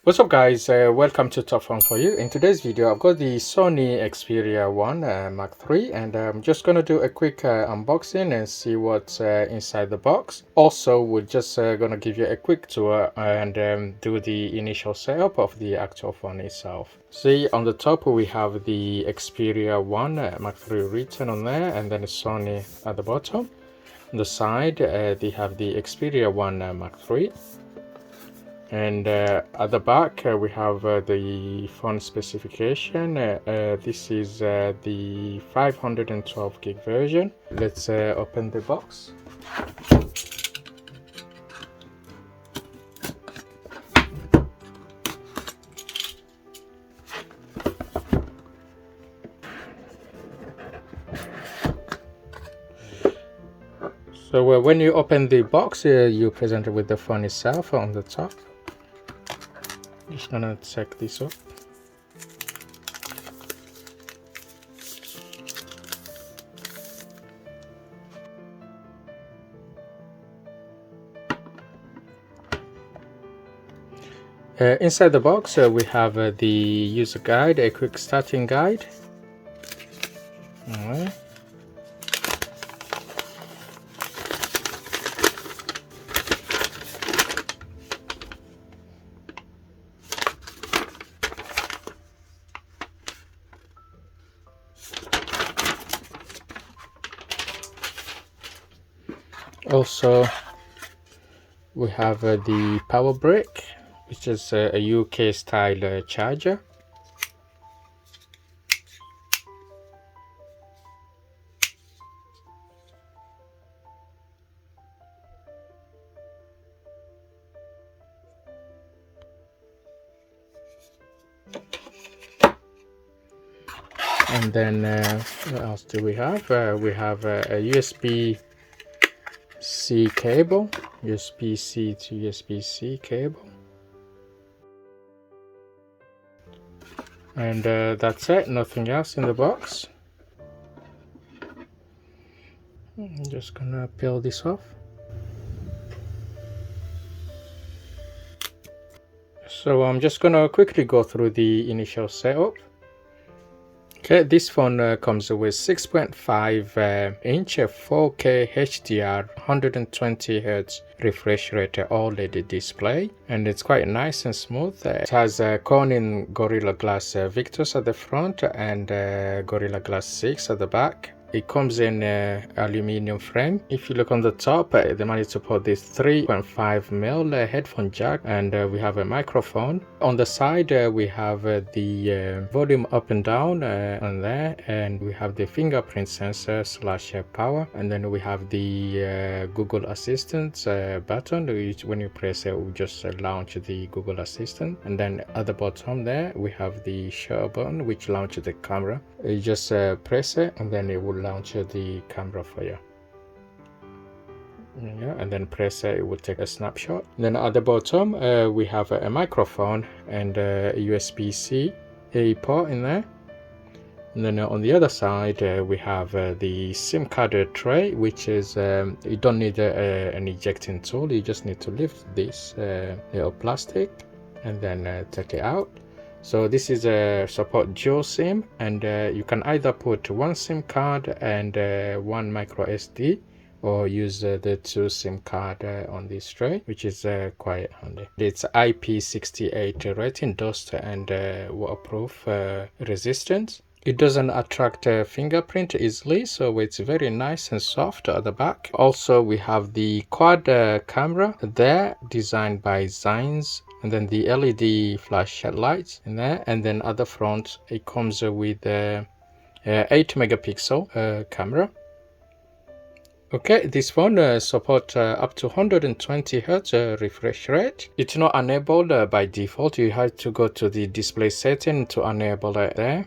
What's up guys, welcome to Top Phone For You. In today's video I've got the Sony Xperia 1 Mark III, and I'm just going to do a quick unboxing and see what's inside the box. Also we're just going to give you a quick tour and do the initial setup of the actual phone itself. See, on the top we have the Xperia 1 Mark III written on there, and then Sony at the bottom. On the side they have the Xperia 1 Mark III. And at the back we have the phone specification. This is the 512 gig version. Let's open the box. So when you open the box, you're presented with the phone itself on the top. Just gonna check this up. Inside the box we have the user guide, a quick starting guide. Alright. Also, we have the power brick, which is a UK style charger. And then what else do we have? We have a USB-C cable, USB-C to USB-C cable. And that's it, nothing else in the box. I'm just gonna peel this off. So I'm just gonna quickly go through the initial setup. Okay, this phone comes with 6.5 inch 4K HDR 120Hz refresh rate OLED display, and it's quite nice and smooth. It has Corning Gorilla Glass Victus at the front and Gorilla Glass 6 at the back. It comes in aluminium frame. If you look on the top, they managed to put this 3.5mm headphone jack, and we have a microphone. On the side, we have the volume up and down on there, and we have the fingerprint sensor / power, and then we have the Google Assistant button, which when you press it will just launch the Google Assistant. And then at the bottom there we have the share button, which launches the camera. You just press it and then it will launch the camera for you. Yeah, and then press it will take a snapshot. Then at the bottom we have a microphone and a USB-C port in there. And then on the other side we have the SIM card tray, which is you don't need an ejecting tool. You just need to lift this little plastic and then take it out. So this is a support dual SIM, and you can either put one SIM card and one micro SD, or use the two SIM card on this tray, which is quite handy. It's IP68 rating, dust and waterproof resistant. It doesn't attract a fingerprint easily, so it's very nice and soft at the back. Also we have the quad camera there, designed by Zines, and then the LED flash headlights in there. And then at the front it comes with a 8 megapixel camera. Okay, this phone supports up to 120Hz refresh rate. It's not enabled by default. You have to go to the display setting to enable it there.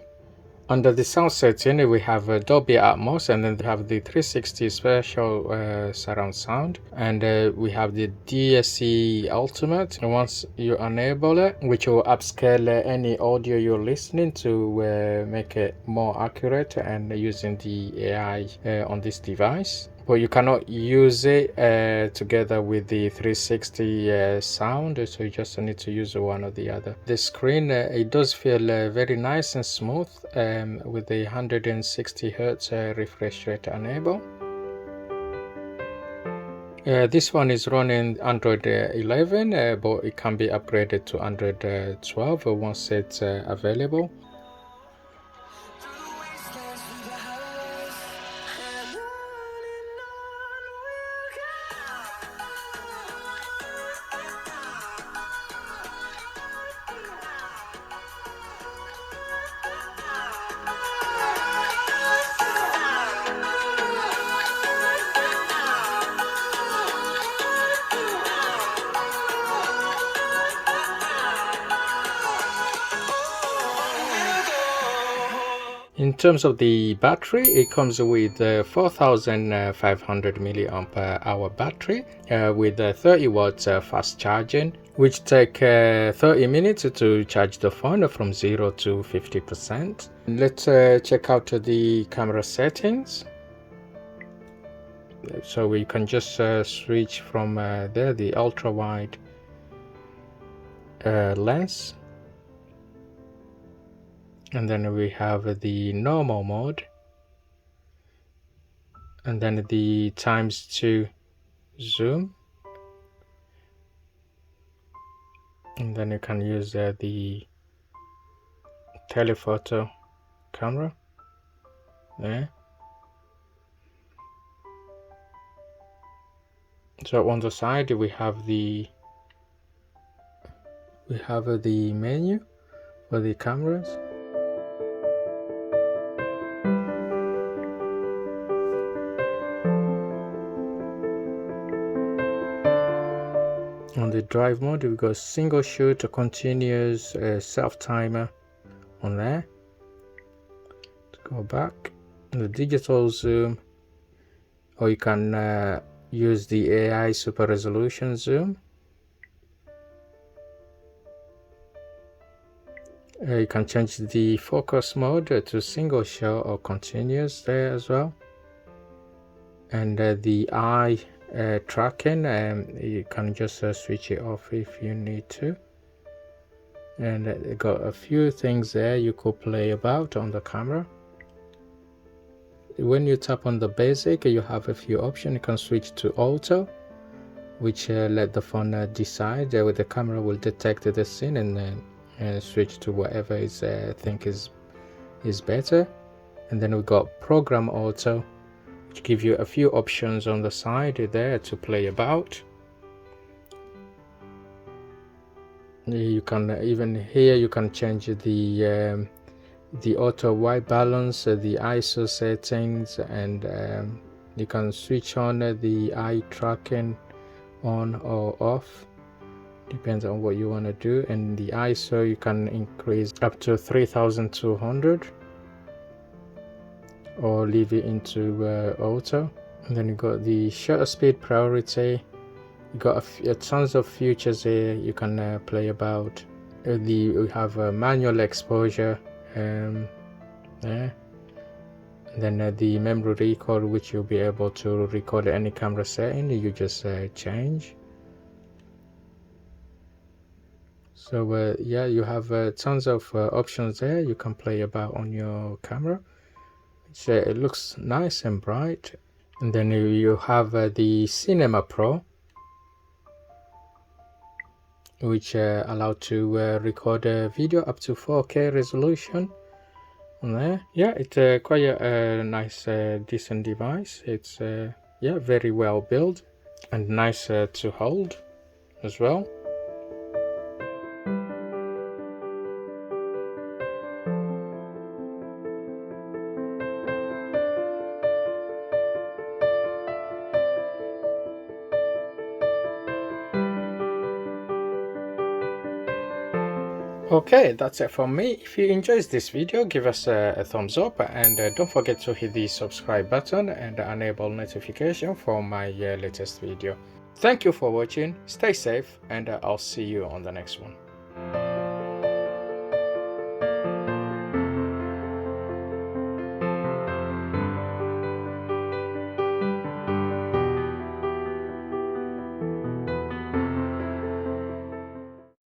Under the sound setting we have Dolby Atmos, and then we have the 360 special surround sound, and we have the DSC Ultimate. And once you enable it, which will upscale any audio you're listening to make it more accurate and using the AI on this device. but you cannot use it together with the 360 sound, so you just need to use one or the other. The screen, it does feel very nice and smooth with the 160 Hz refresh rate enabled. This one is running Android 11, but it can be upgraded to Android 12 once it's available. In terms of the battery, it comes with 4500 milliampere hour battery with 30 watts fast charging, which take 30 minutes to charge the phone from 0 to 50%. Let's check out the camera settings. So we can just switch from there, the ultra wide lens. And then we have the normal mode, and then the ×2 zoom, and then you can use the telephoto camera there. So on the side we have the menu for the cameras. On the drive mode, we got single shoot, a continuous self timer on there. Let's go back. The digital zoom, or you can use the AI super resolution zoom. You can change the focus mode to single shot or continuous there as well. And the eye tracking, you can just switch it off if you need to. And it got a few things there you could play about on the camera. When you tap on the basic, you have a few options. You can switch to auto, which let the phone decide with the camera will detect the scene and then switch to whatever is think is better. And then we got program auto, which give you a few options on the side there to play about. You can even here you can change the auto white balance, the ISO settings, and you can switch on the eye tracking on or off, depends on what you want to do. And the ISO you can increase up to 3200 or leave it into auto. And then you got the shutter speed priority. You got tons of features here you can play about. We have a manual exposure there. And then the memory recall, which you'll be able to record any camera setting you just change. So yeah, you have tons of options there you can play about on your camera. It looks nice and bright. And then you have the Cinema Pro, which allow to record a video up to 4K resolution on there. Yeah, it's quite a nice decent device. It's yeah, very well built and nice to hold as well. Okay, that's it from me. If you enjoyed this video, give us a thumbs up, and don't forget to hit the subscribe button and enable notification for my latest video. Thank you for watching, stay safe, and I'll see you on the next one.